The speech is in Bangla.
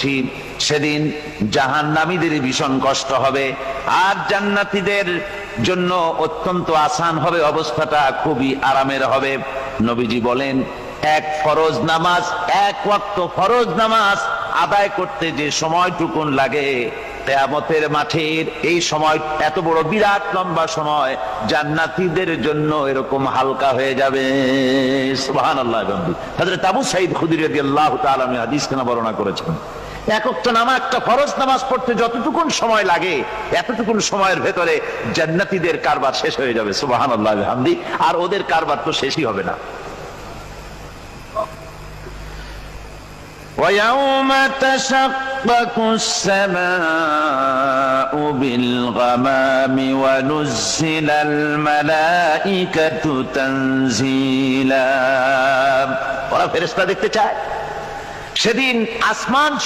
করছি, সেদিন জাহান্নামীদের ভীষণ কষ্ট হবে, আর জান্নাতীদের জন্য অত্যন্ত আসান হবে, অবস্থাটা খুবই আরামের হবে। নবীজি বলেন, এক ফরজ নামাজ, এক ওয়াক্ত ফরজ নামাজ আদায় করতে যে সময়টুকুন লাগে, কিয়ামতের মাঠের এই সময় এত বড় বিরাট লম্বা সময় জান্নাতীদের জন্য এরকম হালকা হয়ে যাবে। সুবহানাল্লাহ। হযরত আবু সাঈদ খুদরী রাদিয়াল্লাহু তাআলা হাদিস কেন বর্ণনা করেছেন, এক ওয়াক্ত নামাজ, একটা ফরজ নামাজ পড়তে যতটুকুন সময় লাগে, এতটুকুন সময়ের ভেতরে জান্নাতীদের কারবার শেষ হয়ে যাবে। সুবহানাল্লাহ বিহামদি। আর ওদের কারবার তো শেষই হবে না। وَيَوْمَ تَشَقَّقُ السَّمَاءُ بِالْغَمَامِ وَنُزِّلَ الْمَلَائِكَةُ تَنزِيلًا। ওরা ফেরেশতা দেখতে চায়। সেদিন আসমান